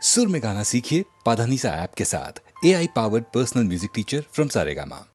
सुर में गाना सीखिए पाधानीसा ऐप के साथ। AI powered personal music teacher from Saregama.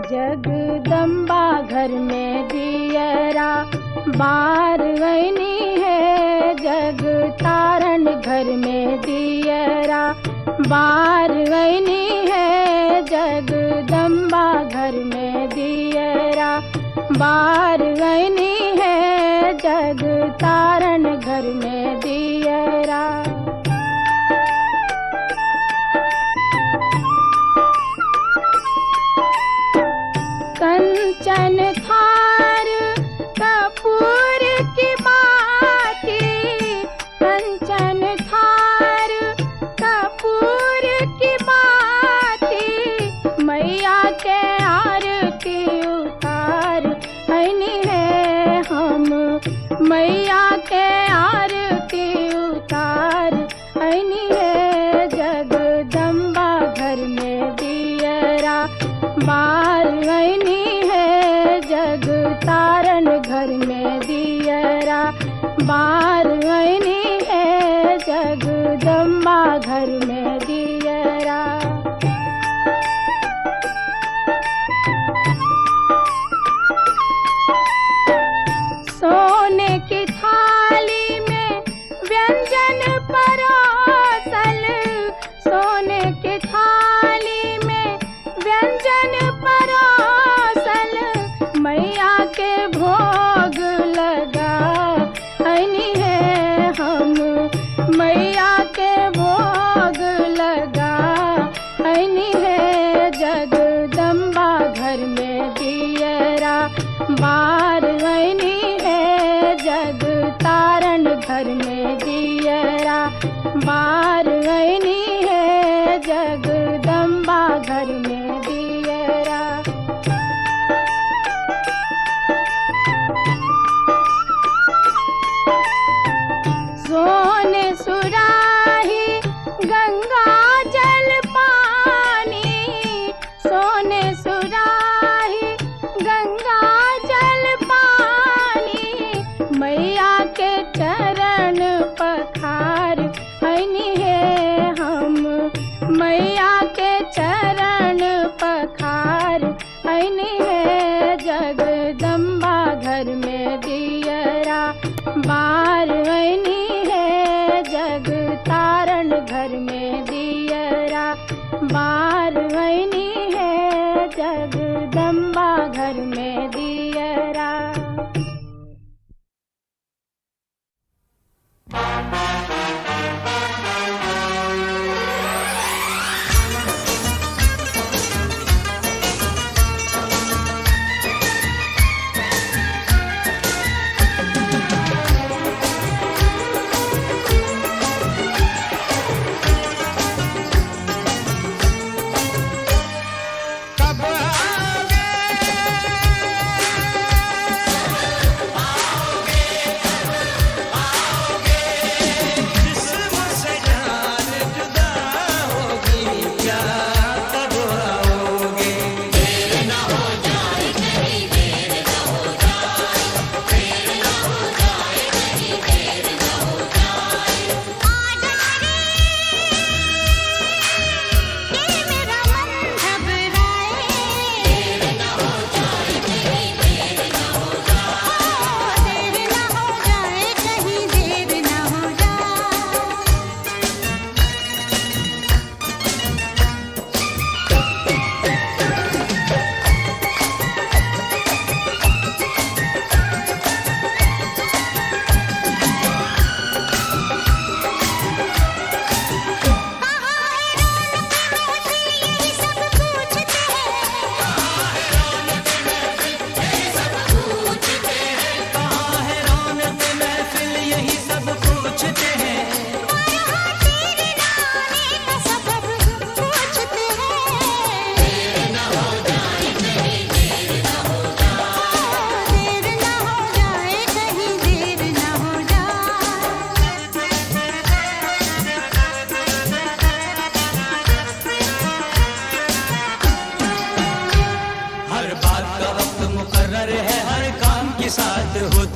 Jagdamba घर में दियरा बार वैनी है, जग तारण घर में दियरा बार वैनी है, जगदम्बा घर में दियरा बार वैनी है, जग तारण घर में दियरा। कंचन थार कपूर की बाती, कंचन थार कपूर की बाती, मैया के आरती उतार हनी है हम, मैया के आरती उतार हनी है, जगदम्बा घर में दियरा बार वैनी है, जग तारण घर में दियरा बार वैनी है, जगदम्बा घर में दियरा। सोने की थाली में व्यंजन परोसल, सोने की थाली में व्यंजन परोसल, मैया के भोग लगा हनी है हम, मैया के भोग लगा हनी है, जगदम्बा घर में दियरा बार वैनी है, जग तारण घर में दियरा बार वैनी है, जगदम्बा घर में दियरा। सोने सुराही गंगा जल पानी, सोने सुराही गंगा जल पानी, मैया के चरण पखार हनी है हम, मैया के चरण पखार हनी है, जगदम्बा घर में दियरा बार वैनी है, जग तारण घर में दियरा बार वैनी है, जगदम्बा घर में दियरा। कब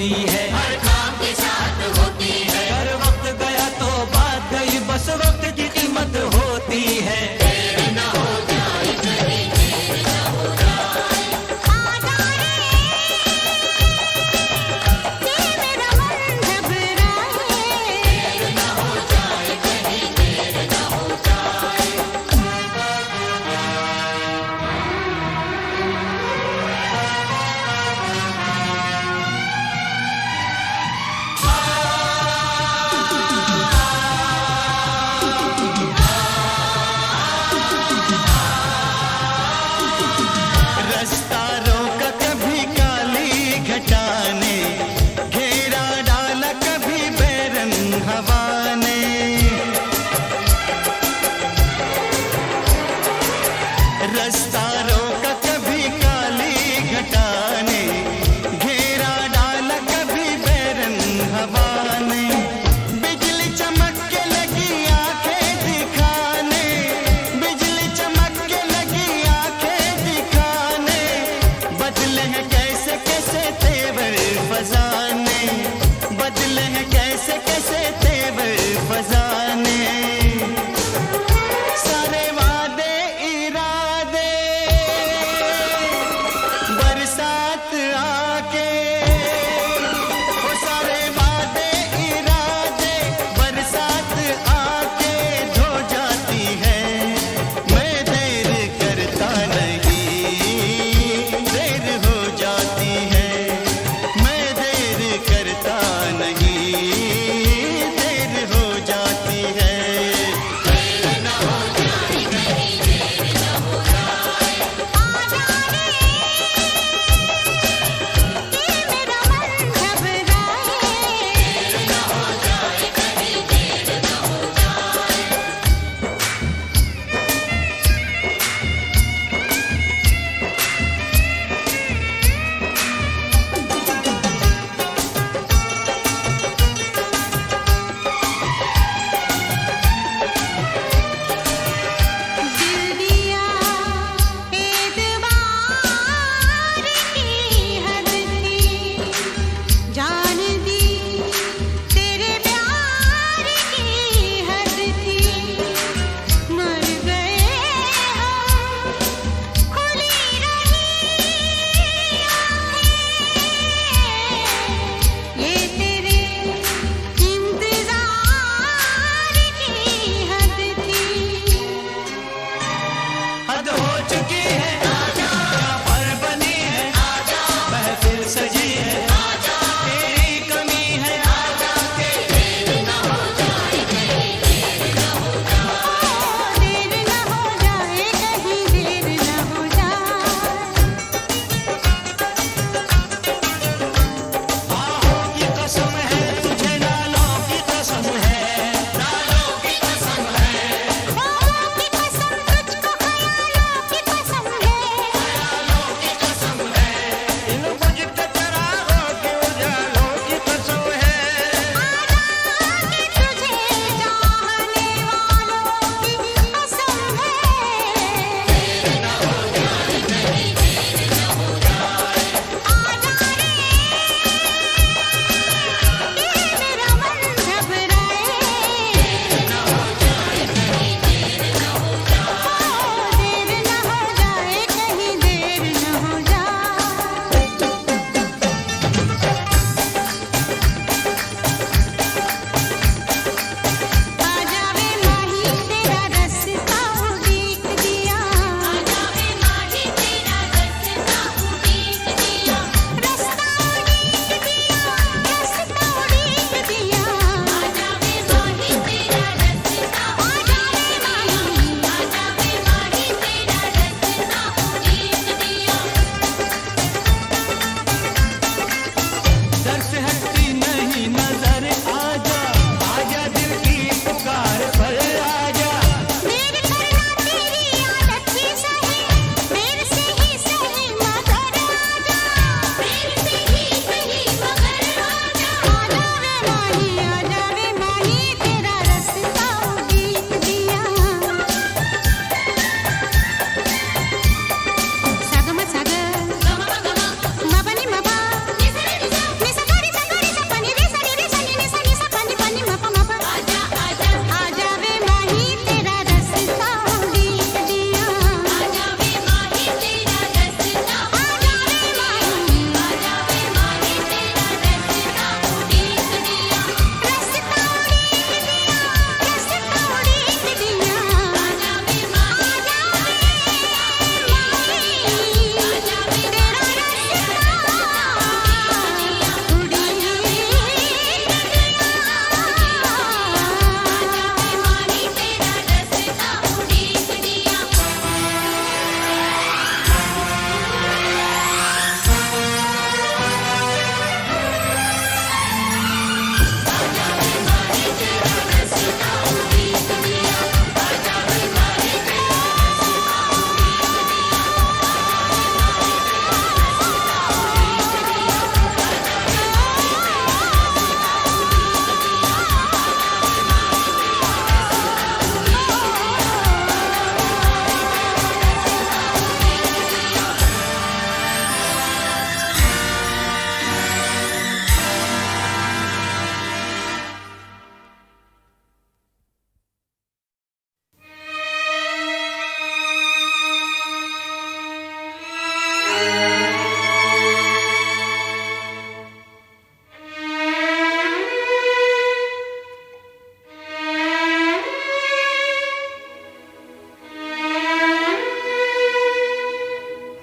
होती है, हर काम के साथ होती है। अगर वक्त गया तो बात गई, बस वक्त की कीमत होती है। देर न हो जाए कहीं, देर न हो जाए। मेरा मन घबराए। देर न हो जाए कहीं, देर न हो जाए। रास्ता रोका कभी काली घटा ने, घेरा डाला कभी बैरन हवा ने। रास्ता रोका कभी काली घटा ने, घेरा डाला कभी बैरन हवा ने। बिजली चमक के लगी आंखें दिखाने, बिजली चमक के लगी आंखें दिखाने। बदले हैं कैसे कैसे तेवर फजाने, बदले हैं कैसे कैसे तेवर फजाने। सारे वादे इरादे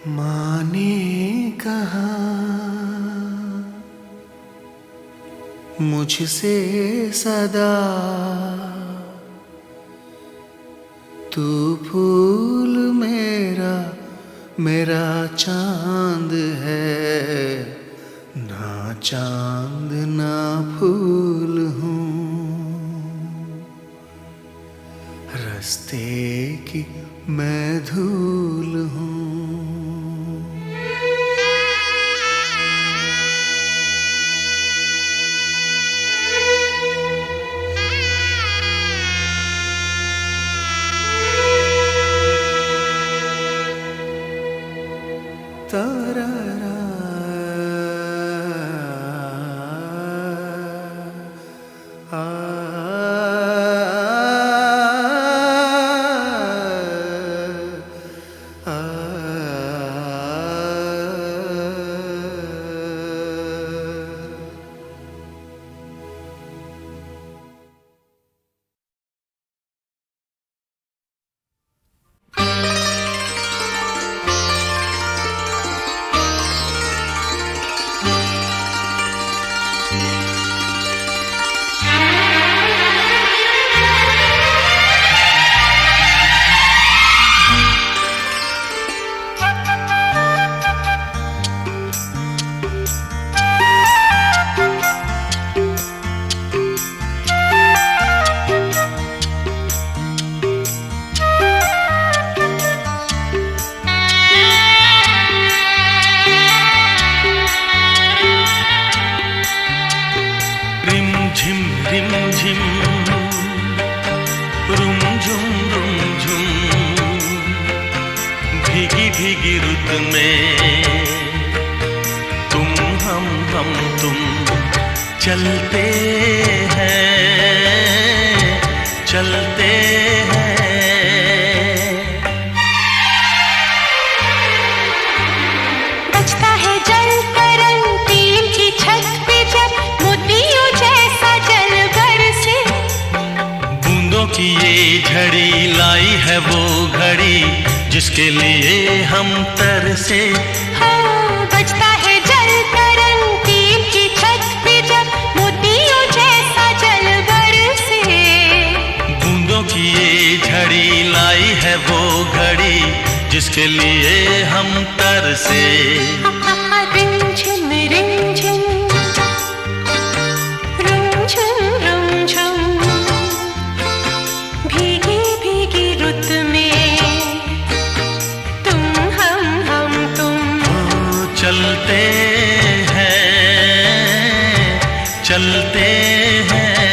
माँ ने कहा मुझसे सदा, तू फूल मेरा मेरा चांद है, ना चांद ना फूल हूँ, रास्ते की मैं धूल हूँ। तारारा, रिमझिम रुमझुम रुमझुम, भीगी भीगी रुत में तुम हम तुम चलते चलते हैं। बजता है जल तरंग टीम की छत पे जब मोतियों जैसा जल बरसे, बूंदों की ये झड़ी लाई है वो घड़ी जिसके लिए हम तरसे। हाँ, बजता है जल तरंग टीम की छत पे जब मोतियों जैसा जल बरसे, बूंदों की ये झड़ी लाई है वो घड़ी जिसके लिए हम तरसे। रिमझिम रिमझिम रुमझुम रुमझुम, भीगी भीगी रुत में तुम हम तुम चलते चलते हैं।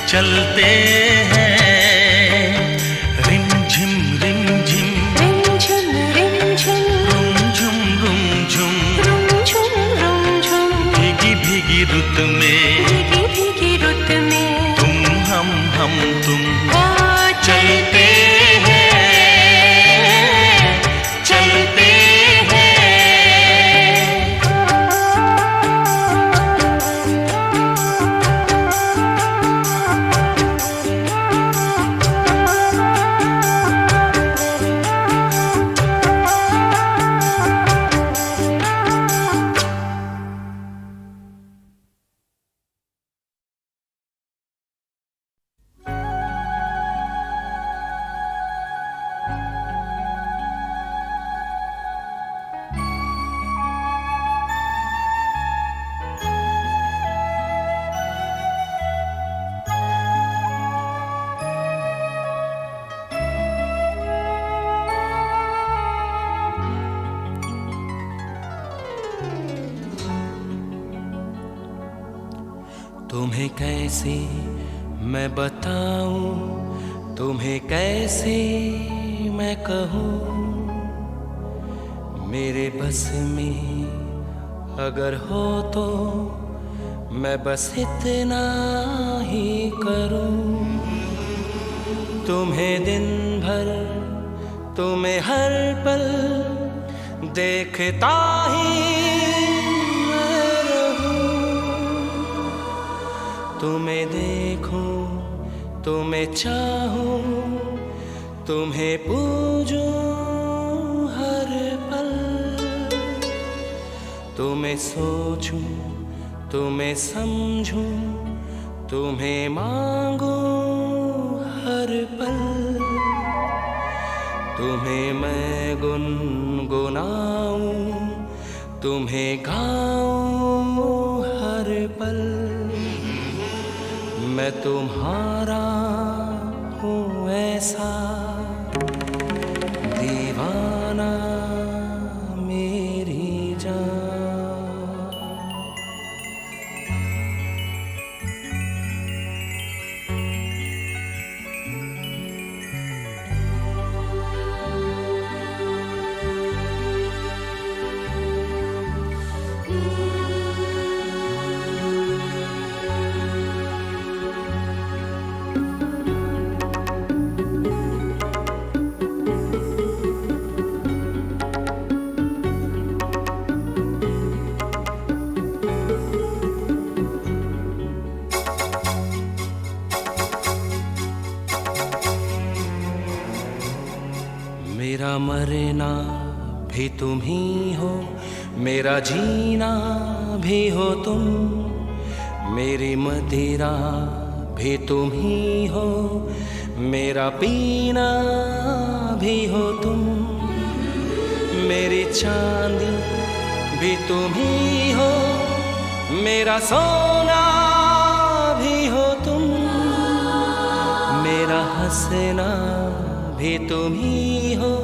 चलते हैं रिमझिम रिमझिम रिमझिम रिमझिम रुमझुम रुमझुम रुमझुम रुमझुम भीगी भीगी रुत में भीगी भीगी रुत में तुम हम तुम वो चलते हैं चलते हैं। तुम्हें कैसे मैं बताऊं, तुम्हें कैसे मैं कहूं, मेरे बस में अगर हो तो मैं बस इतना ही करूं। तुम्हें दिन भर, तुम्हें हर पल देखता ही तुम्हें देखूं, तुम्हें चाहूं, तुम्हें पूजूं हर पल, तुम्हें सोचूं, तुम्हें समझूं, तुम्हें मांगूं हर पल, तुम्हें मैं गुनगुनाऊं, तुम्हें गाऊं हर पल। मैं तुम्हारा हूँ ऐसा दीवाना मेरी जान। मेरा मरना भी तुम ही हो, मेरा जीना भी हो तुम, मेरी मदिरा भी तुम ही हो, मेरा पीना भी हो तुम, मेरी चांदी भी तुम ही हो, मेरा सोना भी हो तुम, मेरा हंसना भी तुम ही हो,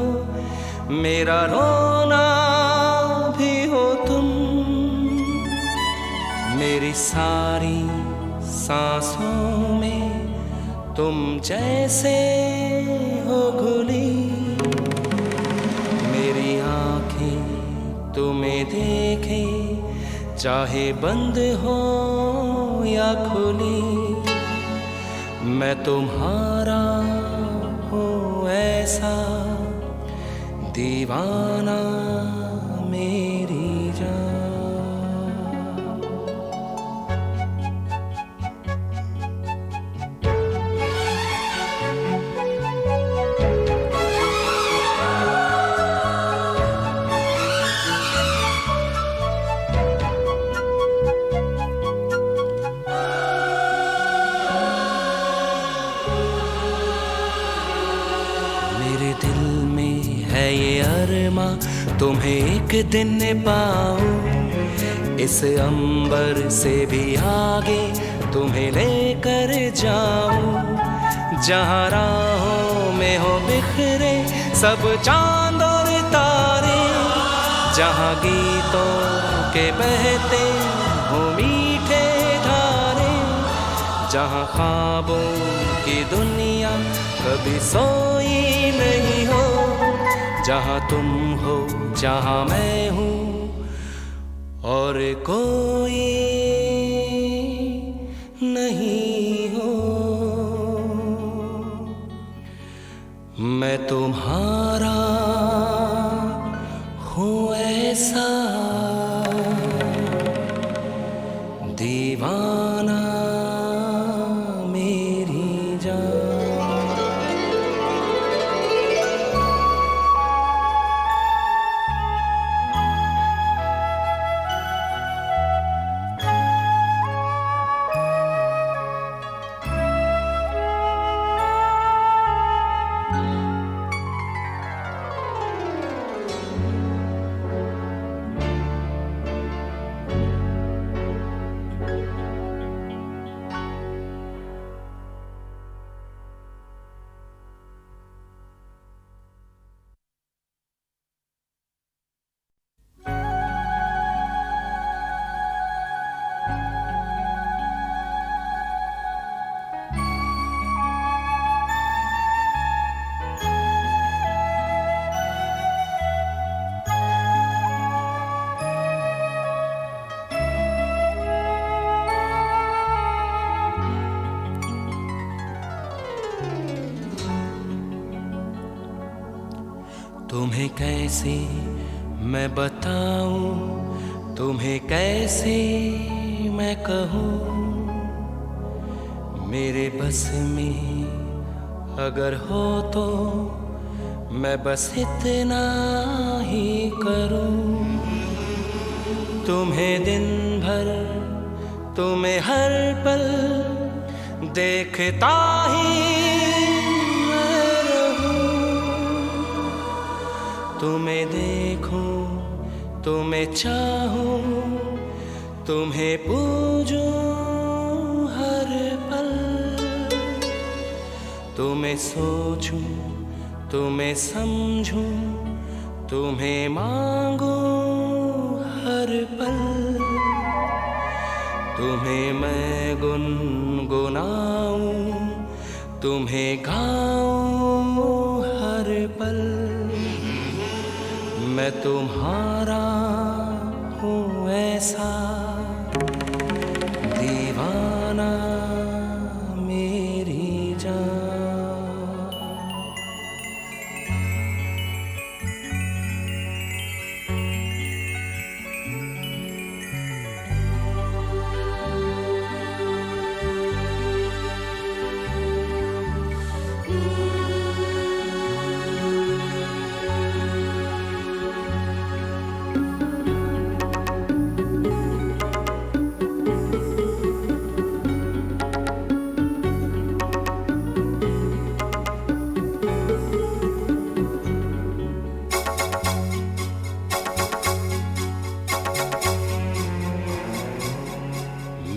मेरा रोना भी हो तुम, मेरी सारी सांसों में तुम जैसे हो घुली, मेरी आँखें तुम्हें देखे चाहे बंद हो या खुली, मैं तुम्हारा हूँ ऐसा दीवाना मेरी जान। मेरे दिल में है ये अरमा, तुम्हें एक दिन पाऊं, इस अंबर से भी आगे तुम्हें लेकर जाऊं, जहाँ राहों में हो बिखरे सब चांद और तारे, जहाँ गीतों के बहते हो मीठे धारे, जहाँ ख्वाबों की दुनिया कभी सोई नहीं हो, जहाँ तुम हो जहाँ मैं हूँ और कोई नहीं हो। मैं तुम्हारा हूँ ऐसा दीवाना मेरी जान। तुम्हें कैसे मैं बताऊं, तुम्हें कैसे मैं कहूं, मेरे बस में अगर हो तो मैं बस इतना ही करूं। तुम्हें दिन भर, तुम्हें हर पल देखता ही तुम्हें देखूं, तुम्हें चाहूं, तुम्हें पूजूं हर पल, तुम्हें सोचूं, तुम्हें समझूं, तुम्हें मांगूं हर पल, तुम्हें मैं गुनगुनाऊं, तुम्हें गाऊं हर पल। मैं तुम्हारा हूँ ऐसा दीवाना मेरी जान।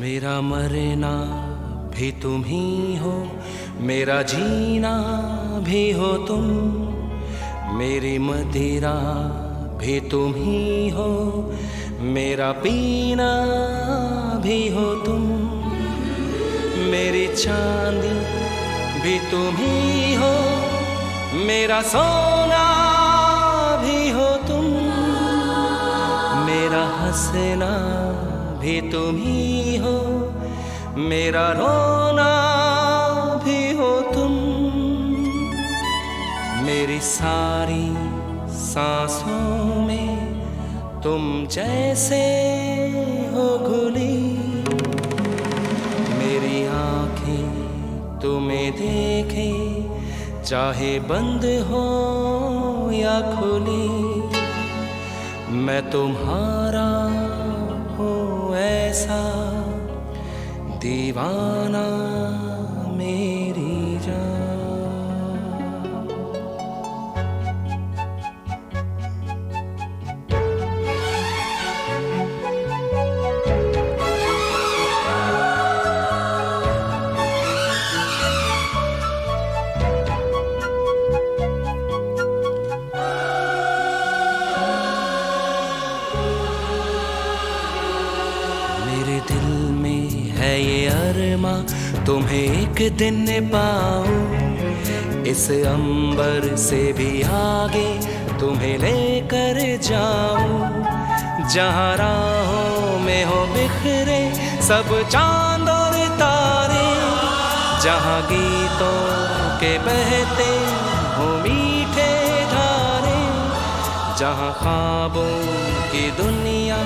मेरा मरना भी तुम ही हो, मेरा जीना भी हो तुम, मेरी मदिरा भी तुम ही हो, मेरा पीना भी हो तुम, मेरी चांदी भी तुम ही हो, मेरा सोना भी हो तुम, मेरा हंसना भी तुम ही हो, मेरा रोना भी हो तुम, मेरी सारी सांसों में तुम जैसे हो घुली, मेरी आँखें तुम्हें देखे चाहे बंद हो या खुली, मैं तुम्हारा हूँ ऐसा दीवाना मेरी जान। मेरे दिल में है ये अरमा, तुम्हें एक दिन पाऊं, इस अंबर से भी आगे तुम्हें लेकर जाऊं, जहां राहों में हो बिखरे सब चांद और तारे, जहां गीतों के बहते हो मीठे धारे, जहां ख्वाबों की दुनिया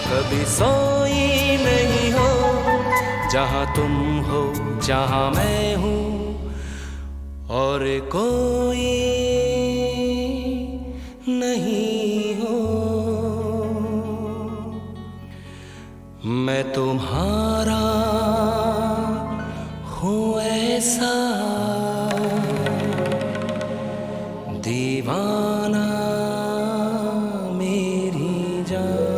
कभी सोई नहीं हो, जहां तुम हो जहां मैं हूँ और कोई नहीं हो। मैं तुम्हारा हूँ ऐसा दीवाना मेरी जान।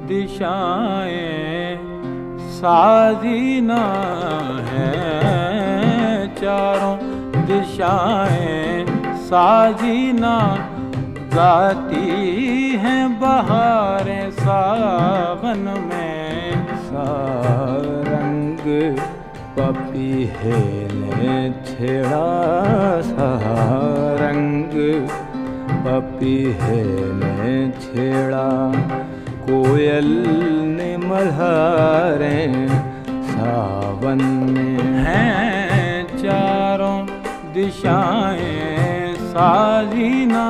दिशाएं साजीना है, चारों दिशाएं साजीना गाती हैं बहारें सावन में। सारंग पपीहे ने छेड़ा, सारंग पपीहे ने छेड़ा, कोयल ने मल्हारें सावन में हैं, चारों दिशाएं साजीना।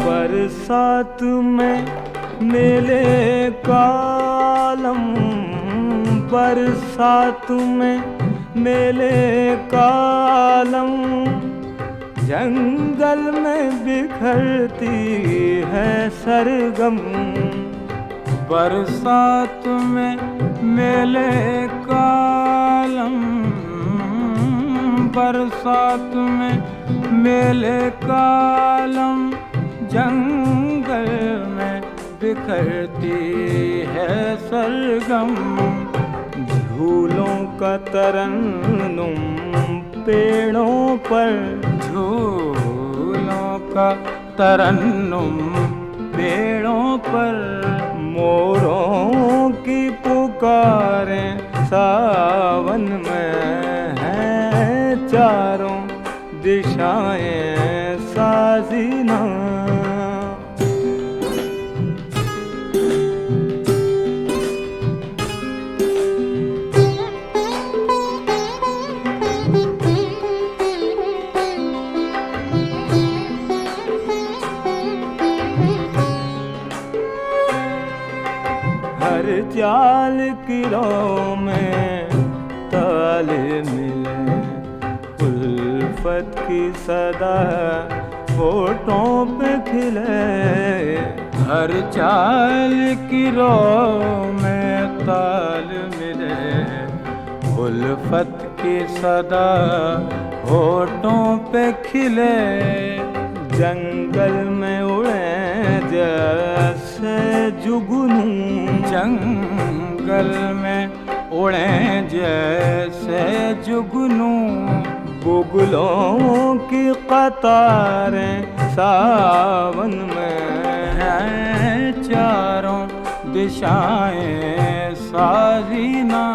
बरसात में मेले कालम, बरसात में मेले कालम, जंगल में बिखरती है सरगम। बरसात में मेले कालम, बरसात में मेले कालम, जंगल में बिखरती है सरगम। झूलों का तरन्नुम पेड़ों पर, झूलों का तरन्नुम पेड़ों पर, मोरों की पुकारें सावन में हैं, चारों दिशाएं साजीना। हर चाल की राह में ताल मिले, उल्फत की सदा होठों पे खिले। हर चाल की राह में ताल मिले, उल्फत की सदा होठों पे खिले। जंगल में उड़े जैसे जुगनू, जंगल में उड़े जैसे जुगनू, बुगलों की कतारें सावन में हैं, चारों दिशाएं साजीना।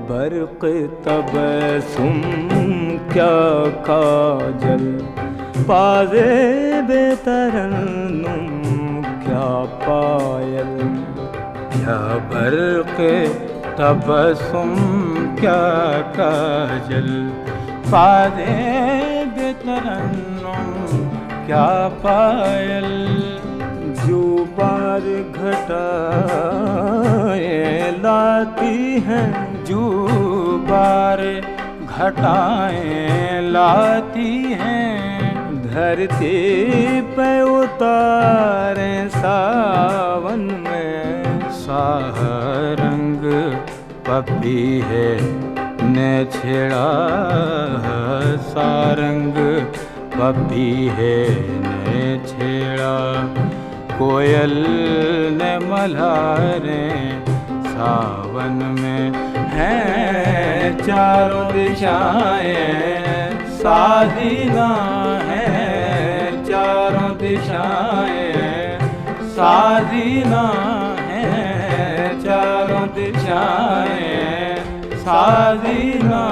बर्क़ तबस्सुम क्या काजल, पाज़ेब तरन्नुम क्या पायल। क्या बर्क़ तबस्सुम क्या काजल, पाज़ेब तरन्नुम क्या पायल। जो बार घटाएं लाती हैं, जो बार घटाएं लाती हैं, धरती पे उतारें सावन में। सारंग पपीहे ने छेड़ा, सारंग पपीहे ने छेड़ा, कोयल ने मल्हारें सावन में हैं, चारों दिशाएं साजीना हैं, चारों दिशाएं साजीना हैं, चारों दिशाएं साजीना।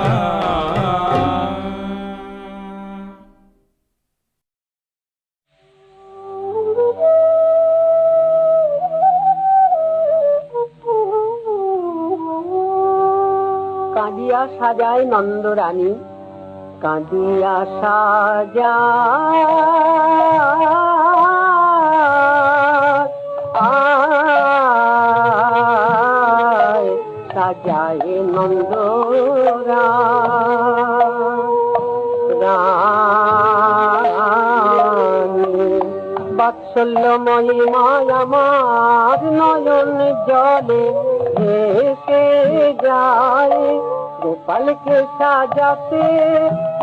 কাঁদিয়া সাজায় নন্দরানী, কাঁদিয়া সাজা সাজায় নন্দরা বাৎসল্যময়ী মায়া আমার নয়ন জলে ভেসে যায় গোপালকে সাজাতে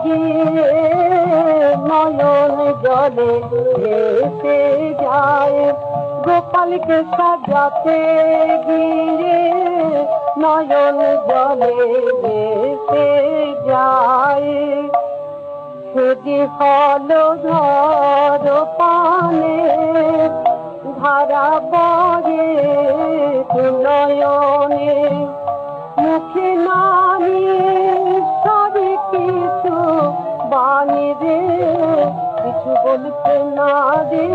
গিয়ে নয়ন জলে ভেসে যায় গোপালকে সাজাতে গিয়ে নয়ন জলে ভেসে যায় যদি হলো ধর পানে ধারা বয়ে নয়নে মুখে নামি সবে কিছু বাণী রে কিছু বলতে না রে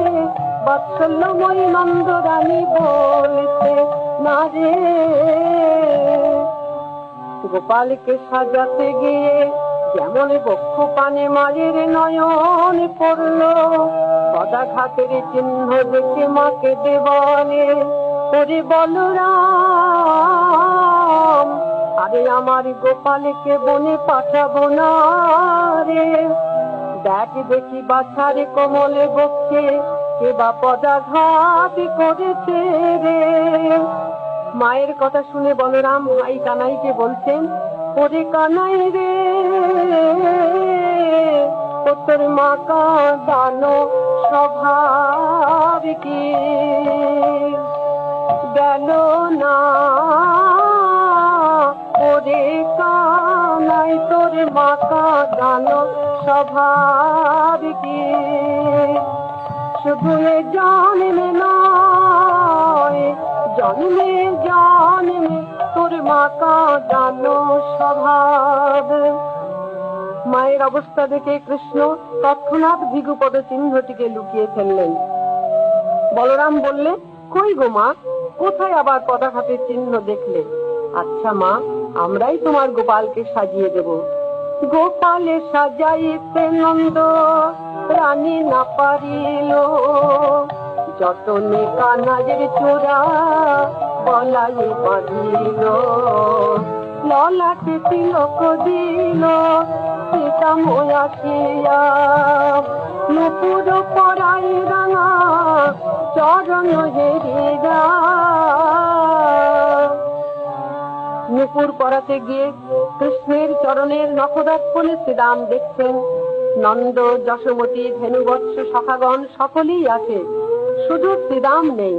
বাৎসল্যময়ী নন্দরানী বলতে না রে গোপালকে সাজাতে গিয়ে যেমন বক্ষ পানে মায়ের নয়ন পড়লো পদাঘাতের চিহ্ন দেখে মাকে দেবনে ওরে বলরাম আরে আমার গোপালকে বনে পাঠাবো না রে দেখ দেখি বাছারে কমলে বক্ষে কে বা পদাঘাত করেছে রে মায়ের কথা শুনে বলরাম ভাই কানাইকে বলছেন ওরে কানাই রে ও তোর মা কাঁদানো স্বভাব কি গেল না ওরে কানাই তোর মা কাঁদানো স্বভাব কি শুধু এ জন্মে নয় জন্মে জন্মে তোর মা কাঁদানো স্বভাব মায়ের অবস্থা দেখে কৃষ্ণ তৎক্ষণাৎ ভৃগুপদ চিহ্নটিকে লুকিয়ে ফেললেন বলরাম বললে কই গো মা কোথায় আবার পদাঘাতের চিহ্ন দেখলে আচ্ছা মা আমরাই তোমার গোপালকে সাজিয়ে দেব গোপালে সাজাইতে নন্দ রানী না পারিল যতনে কানাজের চূড়া বলাই বাঁধিল ললাটে তিলক দিল সীতা ময়াসিয়া নুপুর পরাই রাঙা চরণ হেরিয়া নুপুর পরাতে গিয়ে কৃষ্ণের চরণের নখদাত কোণে শ্রীরাম দেখছেন নন্দ যশোমতী ধেনুবৎস সখাগণ সকলেই আছে শুধু শ্রীরাম নেই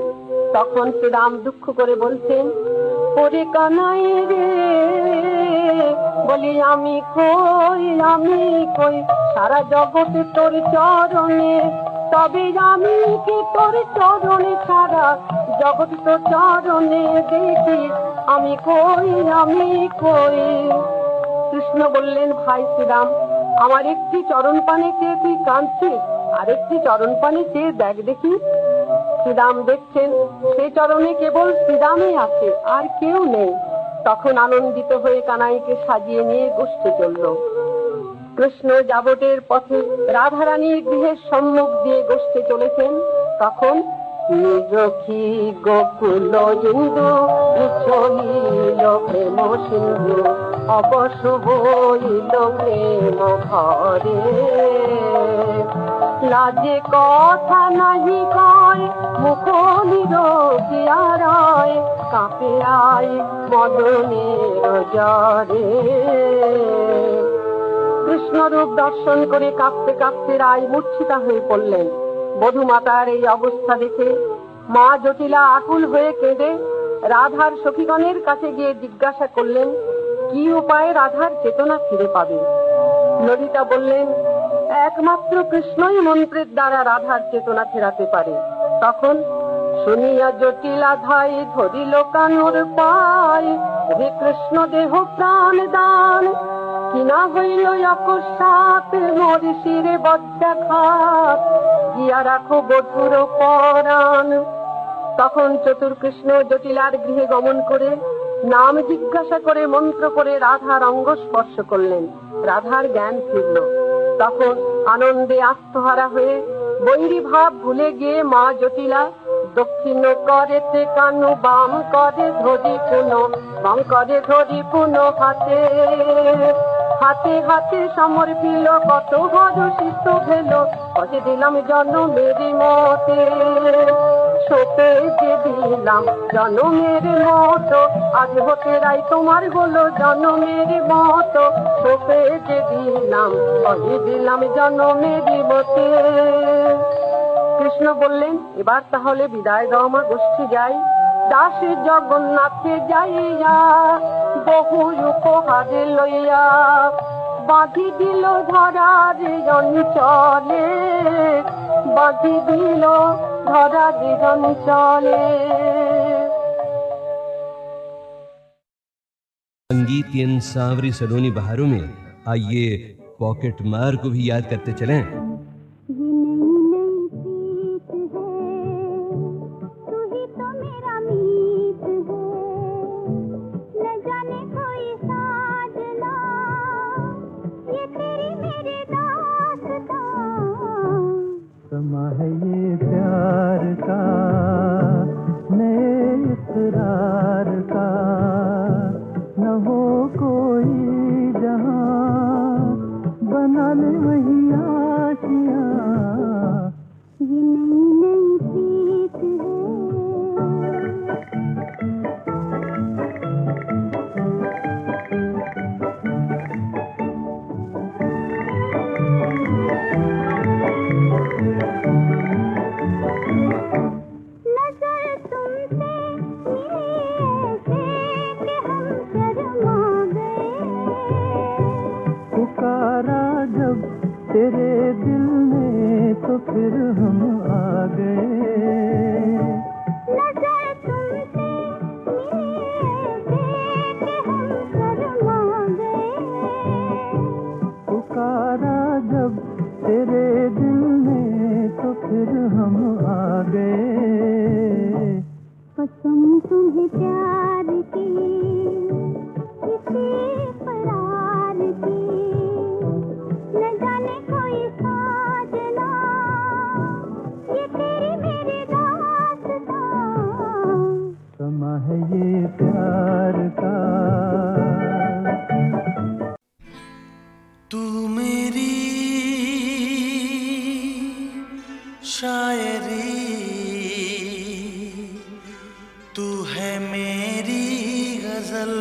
তখন শ্রীরাম দুঃখ করে বলছেন ওরে কানাই রে বলি আমি কই সারা জগতে তোর চরণে তবে আমি কি তোর চরণে সারা জগৎ তোর চরণে দেখি আমি কই কৃষ্ণ বললেন ভাই শ্রীরাম আমার একটি চরণ পানে চেয়ে তুই কাঁদছিস আরেকটি চরণ পানে চেয়ে দেখ দেখি শ্রীরাম দেখছেন সেই চরণে কেবল শ্রীরামই আছে আর কেউ নেই তখন আনন্দিত হয়ে কানাইকে সাজিয়ে নিয়ে গোষ্ঠে চলল কৃষ্ণ যাবটের পথে রাধারানীর গৃহের সম্মুখ দিয়ে গোষ্ঠে চলেছেন তখন নিরখি গোকুল ইন্দু উচ্ছলিল প্রেম সিন্ধু অবশ্য হইল প্রেম ঘরে লাজে কথা নাহি কয় মুখ নিরখিয়া রয় কাঁপে আয় মদনের জরে কৃষ্ণরূপ দর্শন করে কাঁপতে কাঁপতে রায় মূর্ছিতা হয়ে পড়লেন বধূমাতার এই অবস্থা দেখে মা জটিলা আকুল হয়ে কেঁদে রাধার সখীগণের কাছে গিয়ে জিজ্ঞাসা করলেন কি উপায়ে রাধার চেতনা ফিরে পাবে ললিতা বললেন একমাত্র কৃষ্ণই মন্ত্রের দ্বারা রাধার চেতনা ফেরাতে পারে তখন শুনিয়া জটিলা ধাই ধরিল কানুর পায় হে কৃষ্ণ দেহ প্রাণ দান কিনা হইল অকস্মাৎ মোর শিরে বজ্রাঘাত গিয়া রাখো বধুর পরাণ তখন চতুর কৃষ্ণ জটিলার গৃহে গমন করে নাম জিজ্ঞাসা করে মন্ত্র করে রাধার অঙ্গ স্পর্শ করলেন। রাধার জ্ঞান ফিরল। তখন আনন্দে আত্মহারা হয়ে বৈরী ভাব ভুলে গিয়ে মা জটিলা দক্ষিণ করেতে কানু, বাম করে ধরি পুনো, বাম করে ধরি পুনো হাতে হাতে হাতে সমর্পিল কত হরষিত ভেল, কজে দিলাম জনমের মতে, সোপে যে দিলাম জনমের মতো, আজ হতে রাই তোমার হলো জনমের মতো, সোপে যে দিলাম কজে দিলাম জনমের মতে। কৃষ্ণ বললেন, এবার তাহলে বিদায় দাও মা, গোষ্ঠী যাই। দাস জগন্নাথে যাইয়া বহু উপহারে লইয়া, বাঁধি দিল ধরার অঞ্চলে, বাঁধি দিল ধরার অঞ্চলে। संगीत की इन सांवरी सलोनी बहारों में आइए पॉकेट मार को भी याद करते चलें। समा है ये प्यार का, नए इकरार का, न हो कोई जहां, बना ले वही आशियां, ये नई नई प्रीत है। पुकारा जब तेरे दिल में तो फिर हम आ गए, नजर तुमसे मिले कि हम शर्मा गए, पुकारा जब तेरे दिल में तो फिर हम आ गए। कसम तुम्हें प्यार की, किसी करार की, न जाने कोई साजना, ये तेरी मेरी दास्तां, समा है ये प्यार का। तू मेरी शायरी, तू है मेरी गजल,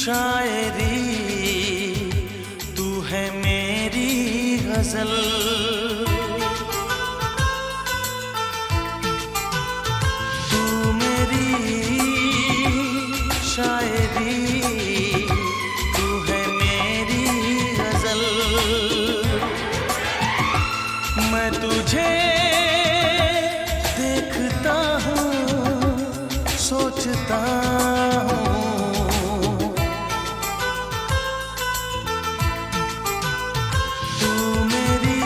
शायरी, तू है मेरी गजल, तू मेरी शायरी, तू है मेरी गजल, मैं तुझे देखता हूँ, सोचता हूँ, तू मेरी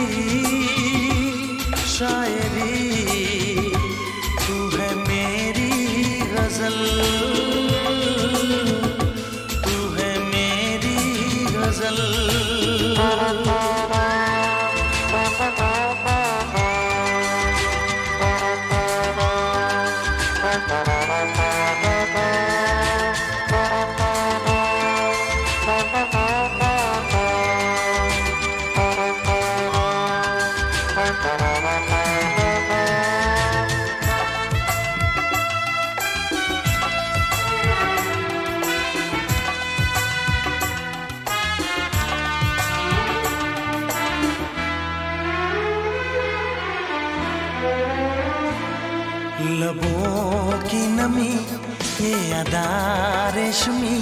अदा रेशमी,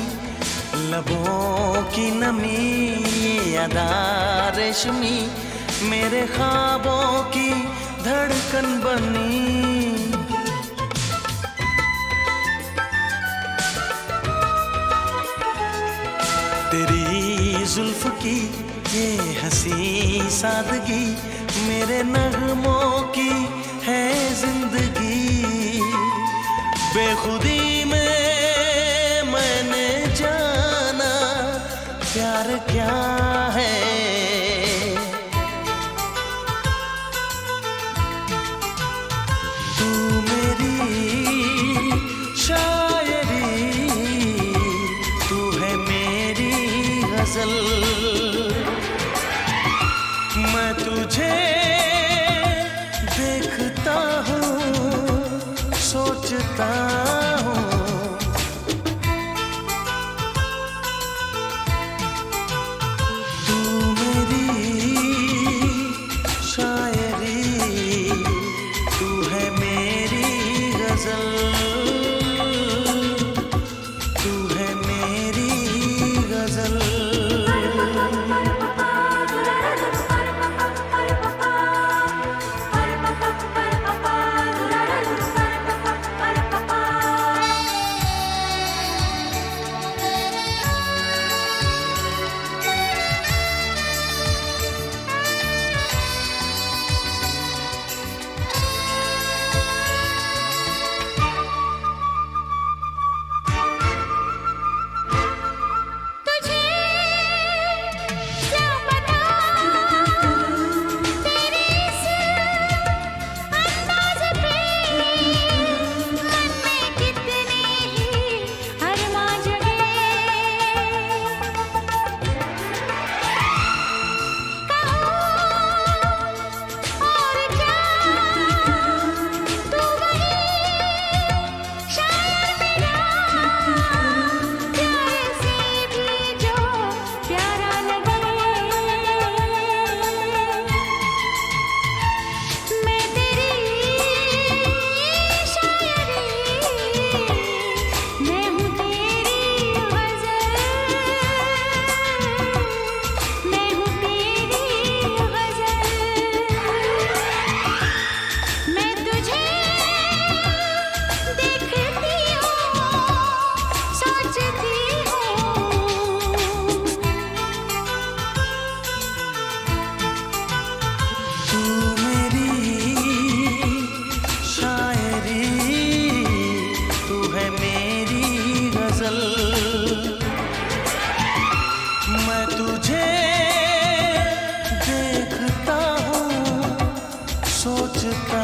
लबों की नमी, ये अदा रेशमी मेरे ख्वाबों की धड़कन बनी। तेरी जुल्फ की ये हंसी सादगी मेरे नगमों की है जिंदगी। बेखुदी में मैंने जाना प्यार क्या है। तू मेरी शायरी, तू है मेरी गजल। मैं तुझे देखता हूँ, सोचता हूँ, तू मेरी शायरी, तू है मेरी गजल, तू है मेरी गजल। मैं तुझे देखता हूँ, सोचता